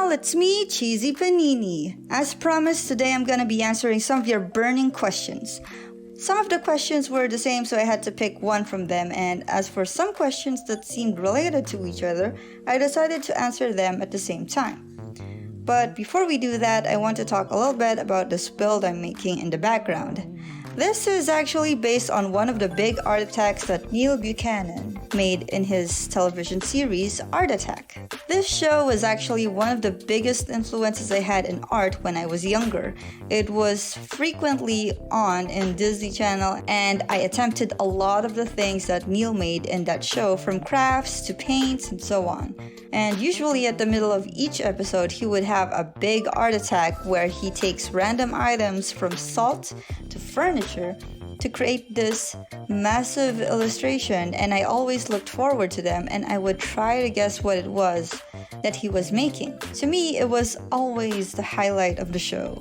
all, it's me, CheesyPaninie. As promised, today I'm gonna be answering some of your burning questions. Some of the questions were the same, so I had to pick one from them, and as for some questions that seemed related to each other, I decided to answer them at the same time. But before we do that, I want to talk a little bit about this build I'm making in the background. This is actually based on one of the big art attacks that Neil Buchanan made in his television series, Art Attack. This show was actually one of the biggest influences I had in art when I was younger. It was frequently on in Disney Channel, and I attempted a lot of the things that Neil made in that show, from crafts to paints and so on. And usually at the middle of each episode, he would have a big art attack where he takes random items from salt to furniture to create this massive illustration, and I always looked forward to them and I would try to guess what it was that he was making. To me, it was always the highlight of the show.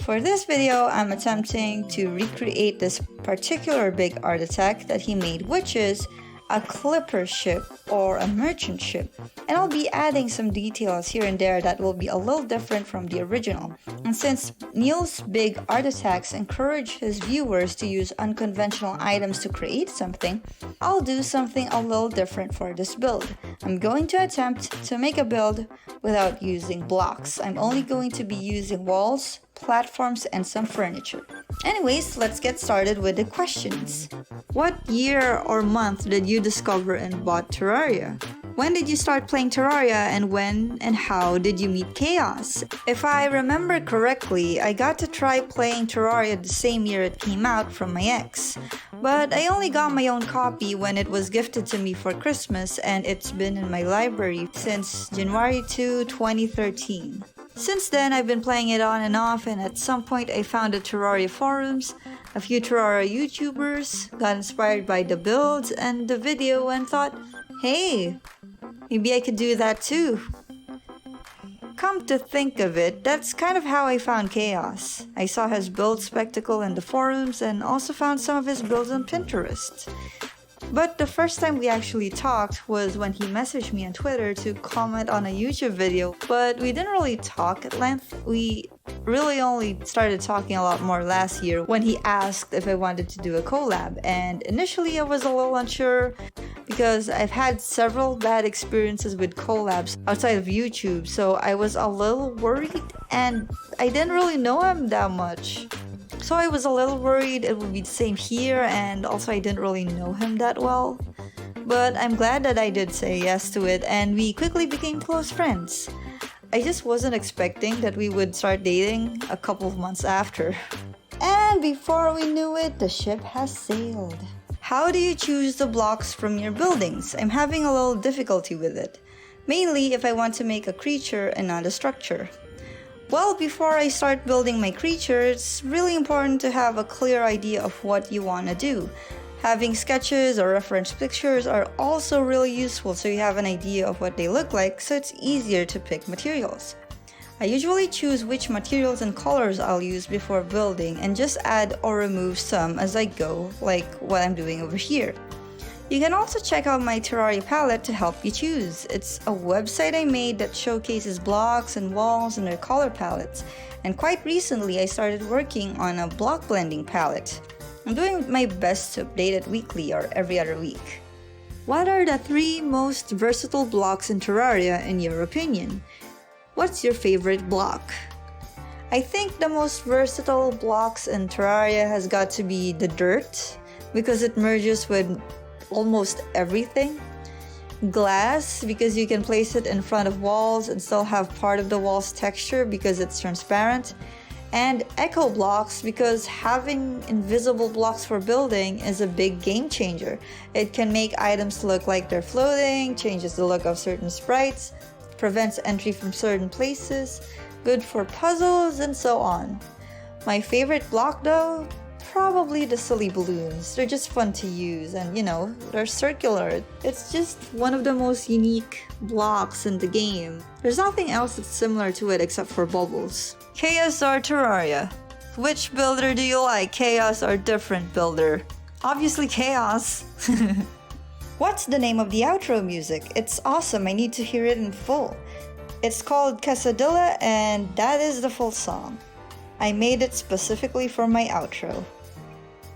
For this video, I'm attempting to recreate this particular big art attack that he made, which is a clipper ship or a merchant ship, and I'll be adding some details here and there that will be a little different from the original. And since Neil's big art attacks encourage his viewers to use unconventional items to create something, I'll do something a little different for this build. I'm going to attempt to make a build without using blocks. I'm only going to be using walls, platforms, and some furniture. Anyways, let's get started with the questions. What year or month did you discover and bought Terraria? When did you start playing Terraria, and when and how did you meet Chaos? If I remember correctly, I got to try playing Terraria the same year it came out from my ex. But I only got my own copy when it was gifted to me for Christmas, and it's been in my library since January 2, 2013. Since then, I've been playing it on and off, and at some point I found the Terraria forums, a few Terraria YouTubers, got inspired by the builds and the video, and thought, hey, maybe I could do that too. Come to think of it, that's kind of how I found Chaos. I saw his build spectacle in the forums and also found some of his builds on Pinterest. But the first time we actually talked was when he messaged me on Twitter to comment on a YouTube video, but we didn't really talk at length. We really only started talking a lot more last year when he asked if I wanted to do a collab, and initially I was a little unsure because I've had several bad experiences with collabs outside of YouTube, so I was a little worried and I didn't really know him that much. So I was a little worried it would be the same here, and also I didn't really know him that well. But I'm glad that I did say yes to it, and we quickly became close friends. I just wasn't expecting that we would start dating a couple of months after. And before we knew it, the ship has sailed. How do you choose the blocks from your buildings? I'm having a little difficulty with it. Mainly if I want to make a creature and not a structure. Well, before I start building my creature, it's really important to have a clear idea of what you want to do. Having sketches or reference pictures are also really useful, so you have an idea of what they look like, so it's easier to pick materials. I usually choose which materials and colors I'll use before building and just add or remove some as I go, like what I'm doing over here. You can also check out my Terraria palette to help you choose. It's a website I made that showcases blocks and walls and their color palettes, and quite recently I started working on a block blending palette. I'm doing my best to update it weekly or every other week. What are the 3 most versatile blocks in Terraria in your opinion? What's your favorite block? I think the most versatile blocks in Terraria has got to be the dirt, because it merges with almost everything. Glass, because you can place it in front of walls and still have part of the wall's texture because it's transparent. And echo blocks, because having invisible blocks for building is a big game changer. It can make items look like they're floating, changes the look of certain sprites, prevents entry from certain places, good for puzzles, and so on. My favorite block though? Probably the silly balloons. They're just fun to use, and they're circular. It's just one of the most unique blocks in the game. There's nothing else that's similar to it except for bubbles. Chaos or Terraria? Which builder do you like, Chaos or different builder? Obviously Chaos. What's the name of the outro music? It's awesome, I need to hear it in full. It's called Quesadilla, and that is the full song. I made it specifically for my outro.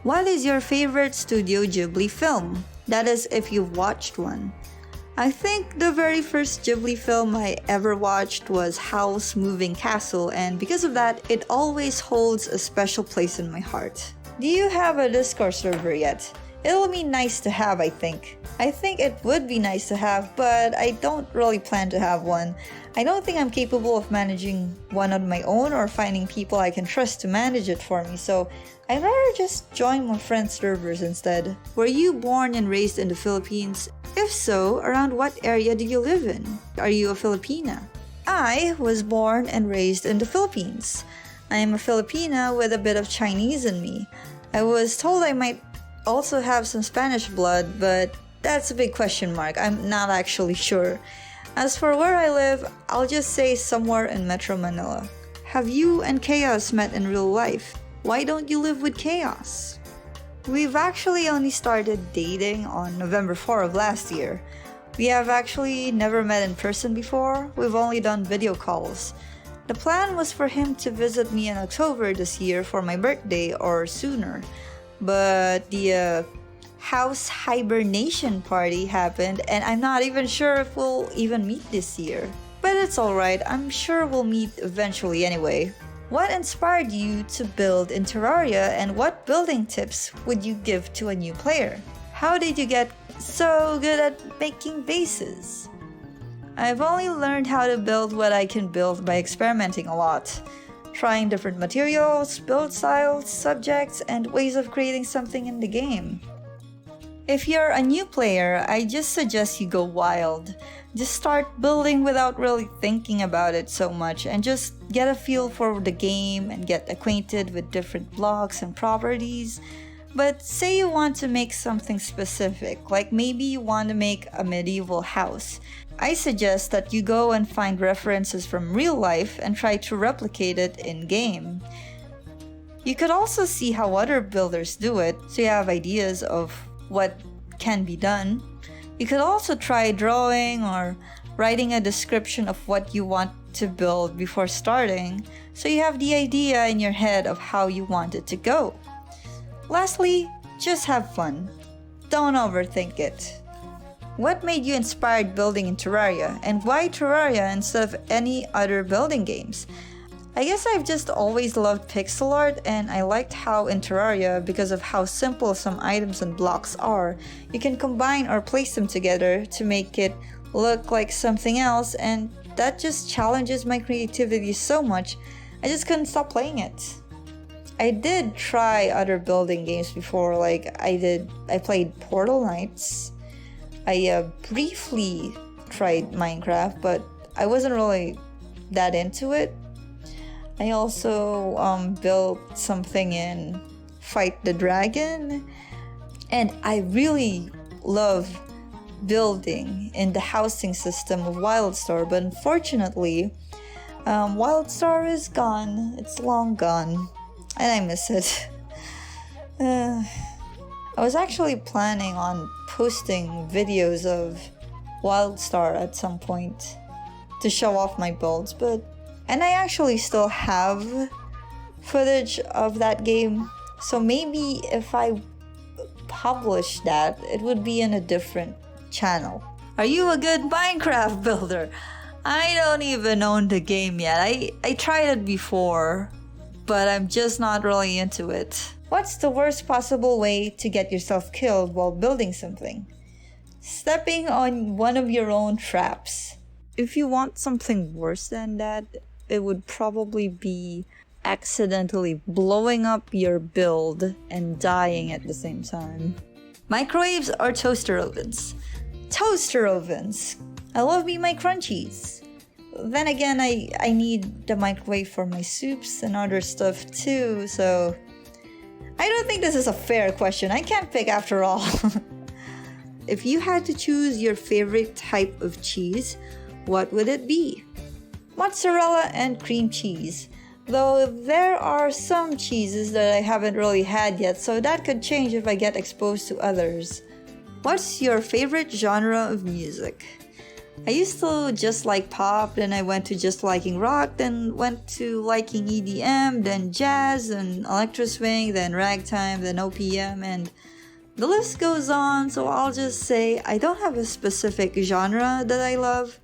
What is your favorite Studio Ghibli film? That is, if you've watched one. I think the very first Ghibli film I ever watched was Howl's Moving Castle, and because of that, it always holds a special place in my heart. Do you have a Discord server yet? It'll be nice to have, I think. I think it would be nice to have, but I don't really plan to have one. I don't think I'm capable of managing one on my own or finding people I can trust to manage it for me, so I'd rather just join my friends' servers instead. Were you born and raised in the Philippines? If so, around what area do you live in? Are you a Filipina? I was born and raised in the Philippines. I am a Filipina with a bit of Chinese in me. I was told I might also have some Spanish blood, but that's a big question mark. I'm not actually sure. As for where I live, I'll just say somewhere in Metro Manila. Have you and Chaos met in real life? Why don't you live with Chaos? We've actually only started dating on November 4 of last year. We have actually never met in person before. We've only done video calls. The plan was for him to visit me in October this year for my birthday or sooner. But the house hibernation party happened, and I'm not even sure if we'll even meet this year. But it's alright, I'm sure we'll meet eventually anyway. What inspired you to build in Terraria, and what building tips would you give to a new player? How did you get so good at making bases? I've only learned how to build what I can build by experimenting a lot. Trying different materials, build styles, subjects, and ways of creating something in the game. If you're a new player, I just suggest you go wild. Just start building without really thinking about it so much and just get a feel for the game and get acquainted with different blocks and properties. But say you want to make something specific, like maybe you want to make a medieval house. I suggest that you go and find references from real life and try to replicate it in-game. You could also see how other builders do it, so you have ideas of what can be done. You could also try drawing or writing a description of what you want to build before starting, so you have the idea in your head of how you want it to go. Lastly, just have fun. Don't overthink it. What made you inspired building in Terraria, and why Terraria instead of any other building games? I guess I've just always loved pixel art, and I liked how in Terraria, because of how simple some items and blocks are, you can combine or place them together to make it look like something else, and that just challenges my creativity so much, I just couldn't stop playing it. I did try other building games before, like I played Portal Knights. I briefly tried Minecraft, but I wasn't really that into it. I also built something in Fight the Dragon, and I really love building in the housing system of WildStar, but unfortunately, WildStar is gone. It's long gone, and I miss it. I was actually planning on posting videos of WildStar at some point to show off my builds, and I actually still have footage of that game, so maybe if I publish that, it would be in a different channel. Are you a good Minecraft builder? I don't even own the game yet. I tried it before, but I'm just not really into it. What's the worst possible way to get yourself killed while building something? Stepping on one of your own traps. If you want something worse than that, it would probably be accidentally blowing up your build and dying at the same time. Microwaves or toaster ovens? Toaster ovens! I love me my crunchies. Then again, I need the microwave for my soups and other stuff too, so I don't think this is a fair question. I can't pick after all. If you had to choose your favorite type of cheese, what would it be? Mozzarella and cream cheese. Though there are some cheeses that I haven't really had yet, so that could change if I get exposed to others. What's your favorite genre of music? I used to just like pop, then I went to just liking rock, then went to liking EDM, then jazz, and electro swing, then ragtime, then OPM, and the list goes on. So I'll just say I don't have a specific genre that I love.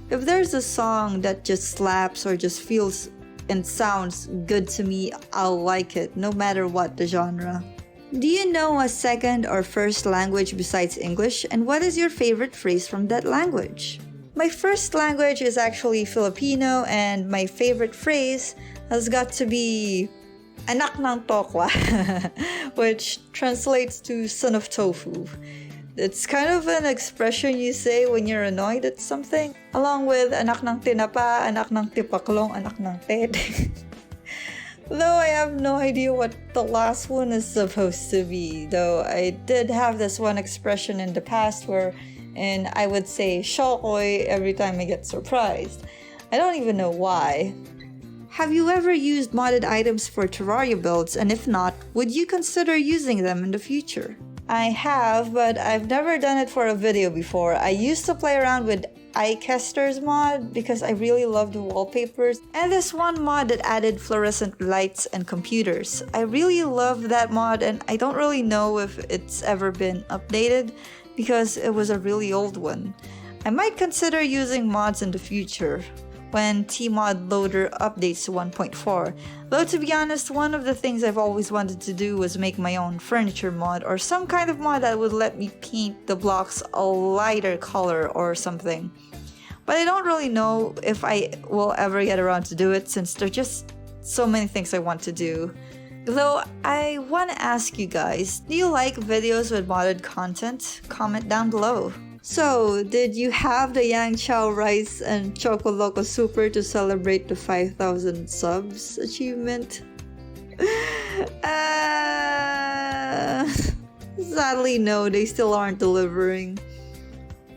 If there's a song that just slaps or just feels and sounds good to me, I'll like it, no matter what the genre. Do you know a second or first language besides English, and what is your favorite phrase from that language? My first language is actually Filipino, and my favorite phrase has got to be anak ng tokwa, which translates to son of tofu. It's kind of an expression you say when you're annoyed at something, along with anak ng tinapa, anak ng tipaklong, anak ng tete. Though I have no idea what the last one is supposed to be, though I did have this one expression in the past and I would say shokoy every time I get surprised. I don't even know why. Have you ever used modded items for Terraria builds, and if not, would you consider using them in the future? I have, but I've never done it for a video before. I used to play around with iCaster's mod because I really loved the wallpapers, and this one mod that added fluorescent lights and computers. I really love that mod, and I don't really know if it's ever been updated because it was a really old one. I might consider using mods in the future when Tmod Loader updates to 1.4. Though to be honest, one of the things I've always wanted to do was make my own furniture mod or some kind of mod that would let me paint the blocks a lighter color or something. But I don't really know if I will ever get around to do it since there are just so many things I want to do. Though I want to ask you guys, do you like videos with modded content? Comment down below. So, did you have the Yang Chow Rice and Choco Loco Super to celebrate the 5,000 subs achievement? Sadly, no, they still aren't delivering.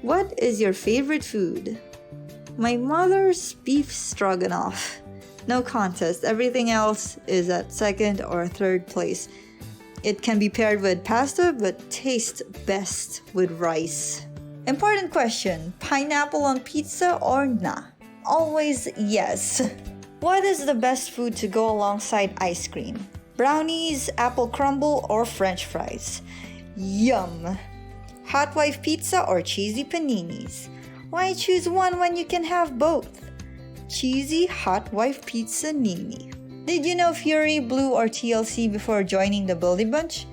What is your favorite food? My mother's beef stroganoff. No contest, everything else is at second or third place. It can be paired with pasta, but tastes best with rice. Important question, pineapple on pizza or nah? Always yes. What is the best food to go alongside ice cream? Brownies, apple crumble, or french fries? Yum! Hot wife pizza or cheesy paninis? Why choose one when you can have both? Cheesy hot wife pizza nini. Did you know Fury, Blue, or TLC before joining the Building Bunch?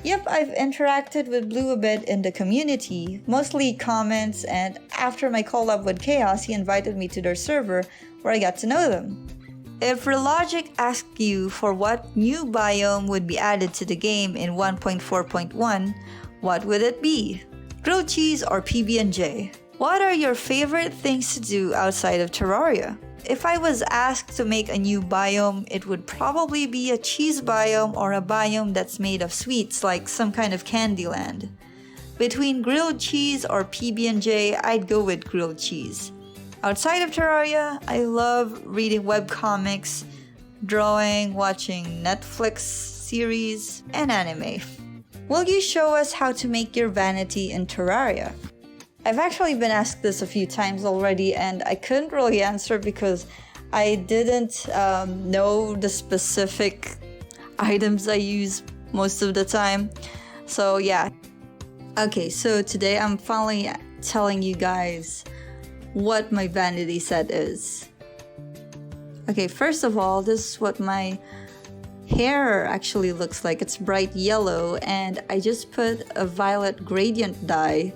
Yep, I've interacted with Blue a bit in the community, mostly comments, and after my collab with Chaos, he invited me to their server where I got to know them. If Relogic asked you for what new biome would be added to the game in 1.4.1, what would it be? Grilled cheese or PB&J? What are your favorite things to do outside of Terraria? If I was asked to make a new biome, it would probably be a cheese biome or a biome that's made of sweets like some kind of Candyland. Between grilled cheese or PB&J, I'd go with grilled cheese. Outside of Terraria, I love reading webcomics, drawing, watching Netflix series, and anime. Will you show us how to make your vanity in Terraria? I've actually been asked this a few times already, and I couldn't really answer because I didn't know the specific items I use most of the time. So yeah. Okay, so today I'm finally telling you guys what my vanity set is. Okay, first of all, this is what my hair actually looks like. It's bright yellow, and I just put a violet gradient dye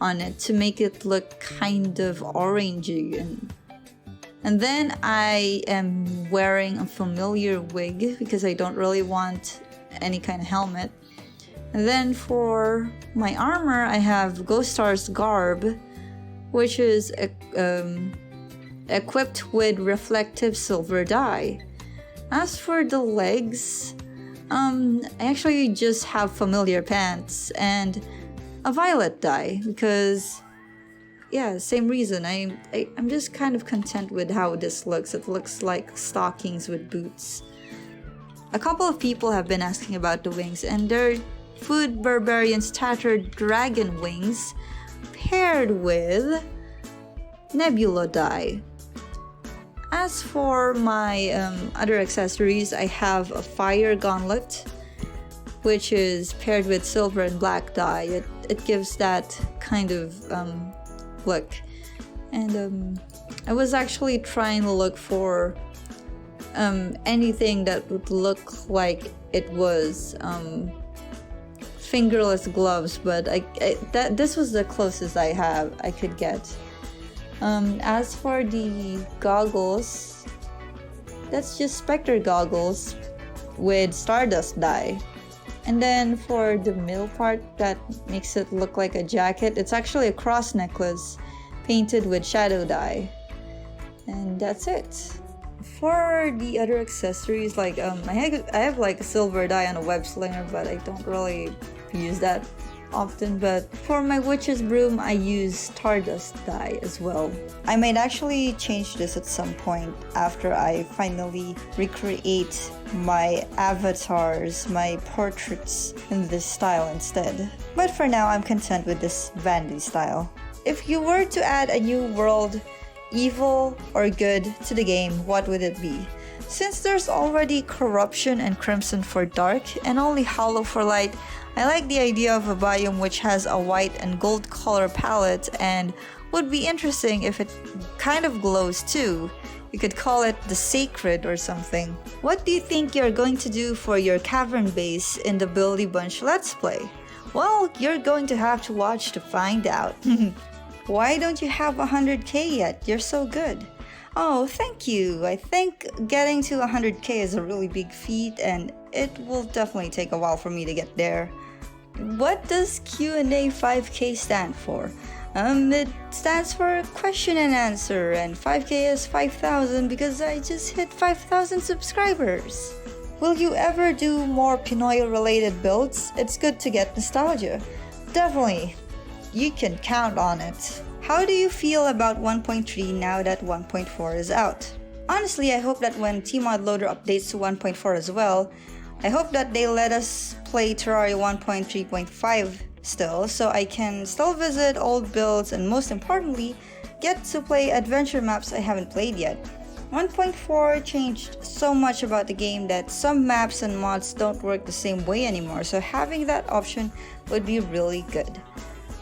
on it to make it look kind of orangey, and then I am wearing a familiar wig because I don't really want any kind of helmet. And then for my armor, I have Ghost Star's garb, which is equipped with reflective silver dye. As for the legs, I actually just have familiar pants and a violet dye because, yeah, same reason. I'm just kind of content with how this looks. It looks like stockings with boots. A couple of people have been asking about the wings, and they're Food Barbarian's tattered dragon wings paired with Nebula die. As for my other accessories, I have a fire gauntlet, which is paired with silver and black dye. It gives that kind of look. And I was actually trying to look for anything that would look like it was fingerless gloves, but this was the closest I could get. As for the goggles, that's just Spectre goggles with Stardust dye. And then for the middle part that makes it look like a jacket, it's actually a cross necklace painted with shadow dye. And that's it. For the other accessories, like I have like a silver dye on a web slinger, but I don't really use that often. But for my witch's broom, I use Stardust dye as well. I might actually change this at some point after I finally recreate my avatars, my portraits in this style instead. But for now, I'm content with this Vanity style. If you were to add a new world, evil or good, to the game, what would it be? Since there's already corruption and crimson for dark and only hollow for light, I like the idea of a biome which has a white and gold color palette, and would be interesting if it kind of glows too. You could call it the sacred or something. What do you think you're going to do for your cavern base in the Buildy Bunch Let's Play? Well, you're going to have to watch to find out. Why don't you have 100k yet? You're so good. Oh, thank you. I think getting to 100k is a really big feat, and it will definitely take a while for me to get there. What does Q&A 5k stand for? It stands for question and answer, and 5k is 5,000 because I just hit 5,000 subscribers. Will you ever do more Pinoy related builds? It's good to get nostalgia. Definitely. You can count on it. How do you feel about 1.3 now that 1.4 is out? Honestly, I hope that when Tmod Loader updates to 1.4 as well, I hope that they let us play Terraria 1.3.5 still, so I can still visit old builds and most importantly, get to play adventure maps I haven't played yet. 1.4 changed so much about the game that some maps and mods don't work the same way anymore, so having that option would be really good.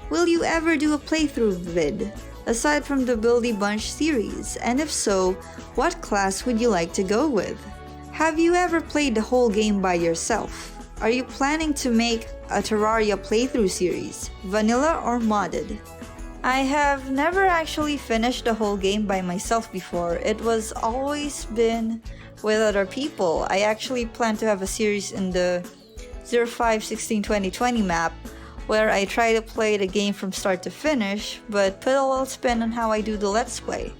Will you ever do a playthrough vid, aside from the Buildy Bunch series? And if so, what class would you like to go with? Have you ever played the whole game by yourself? Are you planning to make a Terraria playthrough series, vanilla or modded? I have never actually finished the whole game by myself before. It was always been with other people. I actually plan to have a series in the 05/16/2020 map where I try to play the game from start to finish, but put a little spin on how I do the Let's Play.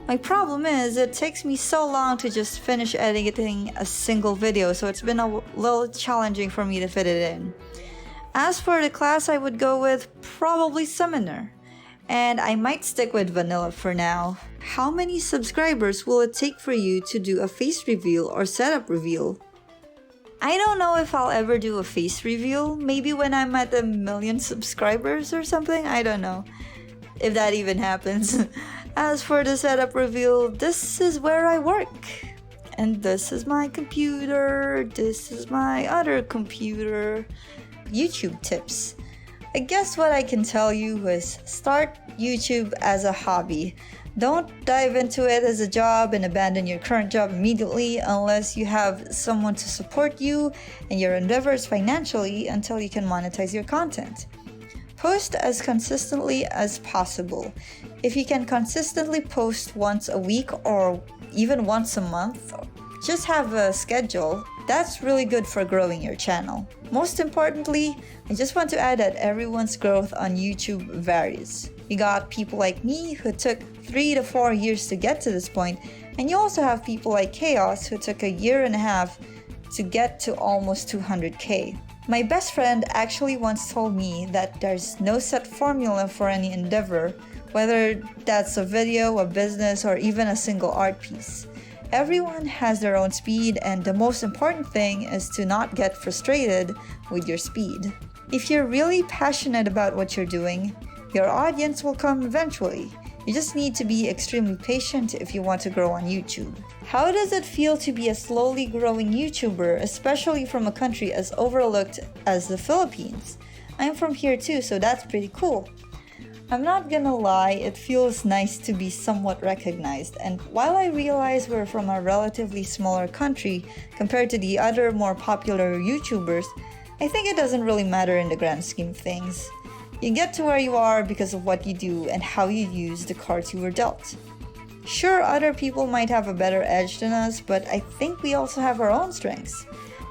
My problem is, it takes me so long to just finish editing a single video, so it's been a little challenging for me to fit it in. As for the class I would go with, probably Summoner. And I might stick with Vanilla for now. How many subscribers will it take for you to do a face reveal or setup reveal? I don't know if I'll ever do a face reveal. Maybe when I'm at 1 million subscribers or something. I don't know if that even happens. As for the setup reveal, this is where I work. And this is my computer. This is my other computer. YouTube tips. I guess what I can tell you is start YouTube as a hobby. Don't dive into it as a job and abandon your current job immediately unless you have someone to support you and your endeavors financially until you can monetize your content. Post as consistently as possible. If you can consistently post once a week or even once a month, just have a schedule. That's really good for growing your channel. Most importantly, I just want to add that everyone's growth on YouTube varies. You got people like me who took 3 to 4 years to get to this point, and you also have people like Chaos who took 1.5 years to get to almost 200k. My best friend actually once told me that there's no set formula for any endeavor, whether that's a video, a business, or even a single art piece. Everyone has their own speed, and the most important thing is to not get frustrated with your speed. If you're really passionate about what you're doing, your audience will come eventually. You just need to be extremely patient if you want to grow on YouTube. How does it feel to be a slowly growing YouTuber, especially from a country as overlooked as the Philippines? I'm from here too, so that's pretty cool. I'm not gonna lie, it feels nice to be somewhat recognized, and while I realize we're from a relatively smaller country compared to the other more popular YouTubers, I think it doesn't really matter in the grand scheme of things. You get to where you are because of what you do and how you use the cards you were dealt. Sure, other people might have a better edge than us, but I think we also have our own strengths.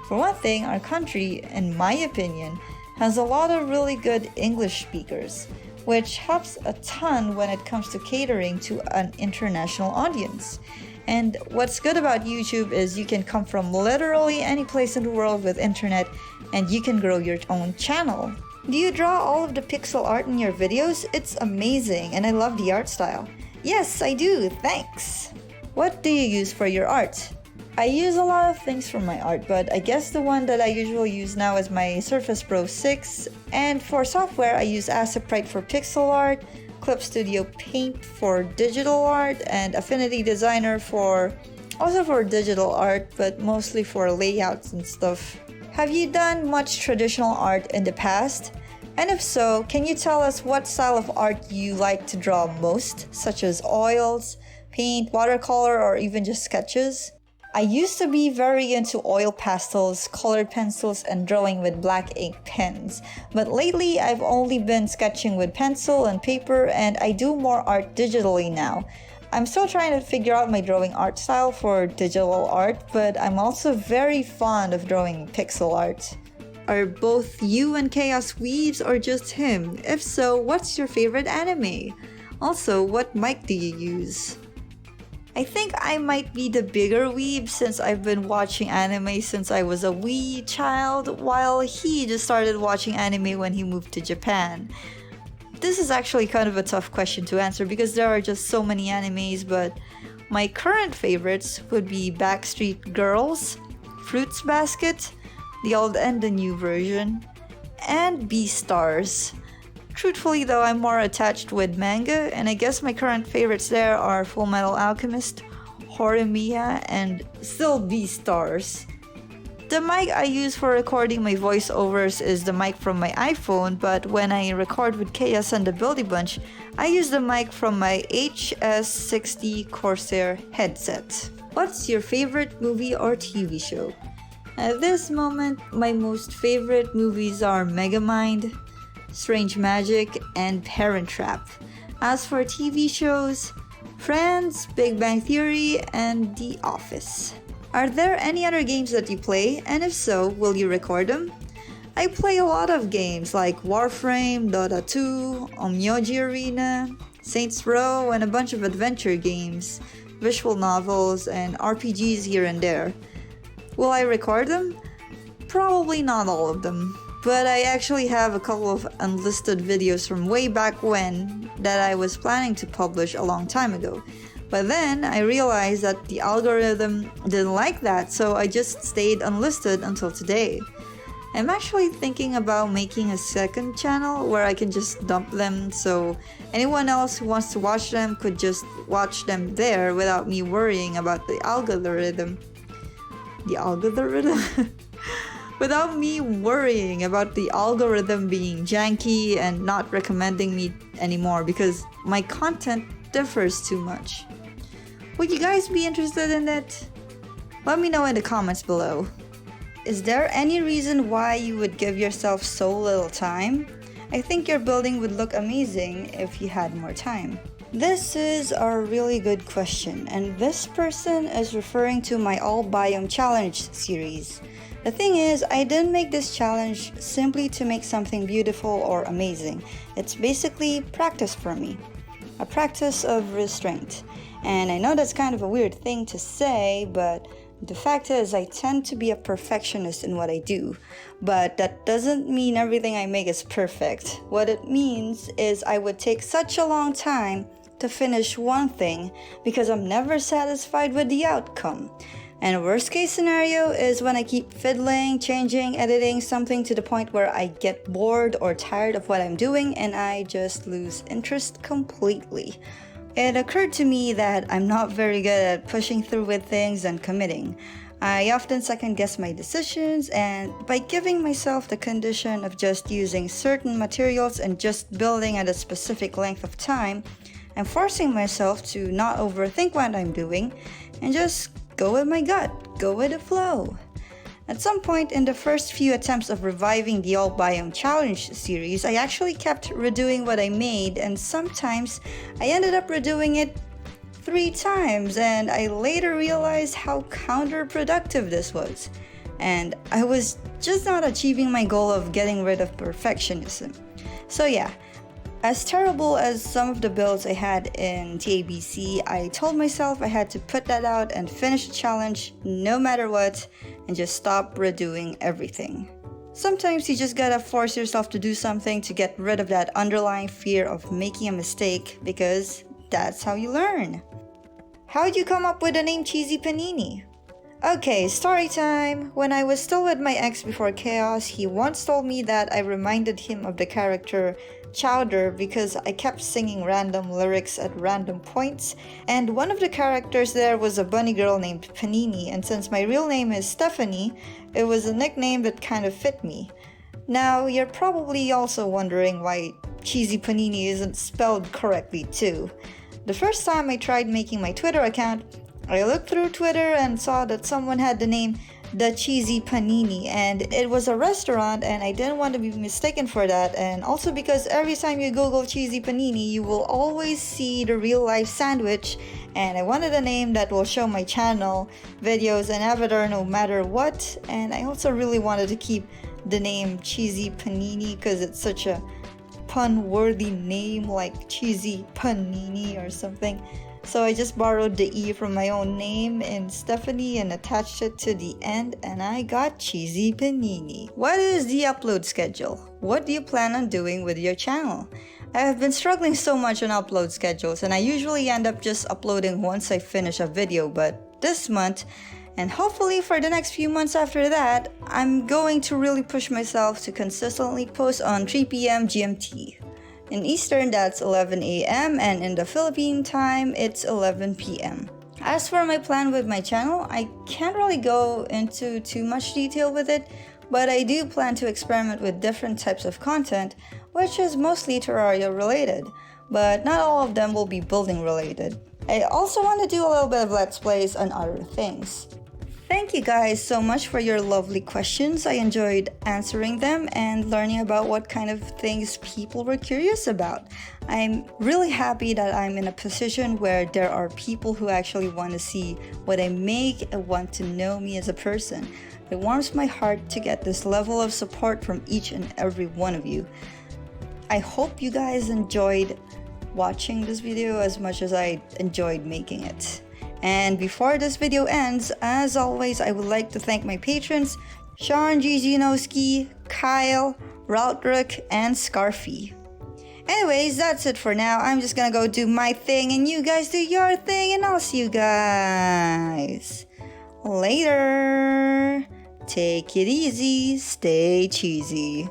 For one thing, our country, in my opinion, has a lot of really good English speakers, which helps a ton when it comes to catering to an international audience. And what's good about YouTube is you can come from literally any place in the world with internet and you can grow your own channel. Do you draw all of the pixel art in your videos? It's amazing and I love the art style. Yes, I do, thanks! What do you use for your art? I use a lot of things for my art, but I guess the one that I usually use now is my Surface Pro 6, and for software I use Aceprite for pixel art, Clip Studio Paint for digital art, and Affinity Designer for digital art, but mostly for layouts and stuff. Have you done much traditional art in the past? And if so, can you tell us what style of art you like to draw most, such as oils, paint, watercolor, or even just sketches? I used to be very into oil pastels, colored pencils, and drawing with black ink pens. But lately, I've only been sketching with pencil and paper, and I do more art digitally now. I'm still trying to figure out my drawing art style for digital art, but I'm also very fond of drawing pixel art. Are both you and Chaos weebs or just him? If so, what's your favorite anime? Also, what mic do you use? I think I might be the bigger weeb since I've been watching anime since I was a wee child, while he just started watching anime when he moved to Japan. This is actually kind of a tough question to answer because there are just so many animes, but my current favorites would be Backstreet Girls, Fruits Basket, the old and the new version, and Beastars. Truthfully though, I'm more attached with manga, and I guess my current favorites there are Fullmetal Alchemist, Horimiya, and still Beastars. The mic I use for recording my voiceovers is the mic from my iPhone, but when I record with Chaos and the Buildy Bunch, I use the mic from my HS60 Corsair headset. What's your favorite movie or TV show? At this moment, my most favorite movies are Megamind, Strange Magic, and Parent Trap. As for TV shows, Friends, Big Bang Theory, and The Office. Are there any other games that you play? And if so, will you record them? I play a lot of games like Warframe, Dota 2, Omyoji Arena, Saints Row, and a bunch of adventure games, visual novels, and RPGs here and there. Will I record them? Probably not all of them. But I actually have a couple of unlisted videos from way back when that I was planning to publish a long time ago. But then I realized that the algorithm didn't like that, so I just stayed unlisted until today. I'm actually thinking about making a second channel where I can just dump them so anyone else who wants to watch them could just watch them there without me worrying about the algorithm. Without me worrying about the algorithm being janky and not recommending me anymore because my content differs too much. Would you guys be interested in it? Let me know in the comments below. Is there any reason why you would give yourself so little time? I think your building would look amazing if you had more time. This is a really good question, and this person is referring to my All Biome Challenge series. The thing is, I didn't make this challenge simply to make something beautiful or amazing. It's basically practice for me. A practice of restraint. And I know that's kind of a weird thing to say, but the fact is I tend to be a perfectionist in what I do. But that doesn't mean everything I make is perfect. What it means is I would take such a long time to finish one thing because I'm never satisfied with the outcome. And a worst case scenario is when I keep fiddling, changing, editing something to the point where I get bored or tired of what I'm doing and I just lose interest completely. It occurred to me that I'm not very good at pushing through with things and committing. I often second guess my decisions, and by giving myself the condition of just using certain materials and just building at a specific length of time, I'm forcing myself to not overthink what I'm doing and just go with my gut, go with the flow. At some point in the first few attempts of reviving the All Biome Challenge series, I actually kept redoing what I made, and sometimes I ended up redoing it 3 times, and I later realized how counterproductive this was. And I was just not achieving my goal of getting rid of perfectionism. So yeah, as terrible as some of the builds I had in TABC, I told myself I had to put that out and finish the challenge no matter what, and just stop redoing everything. Sometimes you just gotta force yourself to do something to get rid of that underlying fear of making a mistake, because that's how you learn. How'd you come up with the name CheesyPaninie? Okay, story time! When I was still with my ex before chaos, he once told me that I reminded him of the character Chowder because I kept singing random lyrics at random points, and one of the characters there was a bunny girl named Paninie, and since my real name is Stephanie, it was a nickname that kind of fit me. Now, you're probably also wondering why CheesyPaninie isn't spelled correctly too. The first time I tried making my Twitter account, I looked through Twitter and saw that someone had the name The CheesyPaninie, and it was a restaurant, and I didn't want to be mistaken for that, and also because every time you Google CheesyPaninie, you will always see the real life sandwich, and I wanted a name that will show my channel, videos, and avatar no matter what, and I also really wanted to keep the name CheesyPaninie because it's such a pun-worthy name like Cheesy Panini or something. So I just borrowed the E from my own name in Stephanie and attached it to the end, and I got CheesyPaninie. What is the upload schedule? What do you plan on doing with your channel? I have been struggling so much on upload schedules, and I usually end up just uploading once I finish a video, but this month, and hopefully for the next few months after that, I'm going to really push myself to consistently post on 3 p.m. GMT. In Eastern, that's 11 a.m. and in the Philippine time, it's 11 p.m. As for my plan with my channel, I can't really go into too much detail with it, but I do plan to experiment with different types of content, which is mostly Terraria related, but not all of them will be building related. I also want to do a little bit of Let's Plays on other things. Thank you guys so much for your lovely questions. I enjoyed answering them and learning about what kind of things people were curious about. I'm really happy that I'm in a position where there are people who actually want to see what I make and want to know me as a person. It warms my heart to get this level of support from each and every one of you. I hope you guys enjoyed watching this video as much as I enjoyed making it. And before this video ends, as always, I would like to thank my patrons, Sean Gizionowski, Kyle, Routrick, and Scarfy. Anyways, that's it for now. I'm just gonna go do my thing and you guys do your thing, and I'll see you guys later. Take it easy, stay cheesy.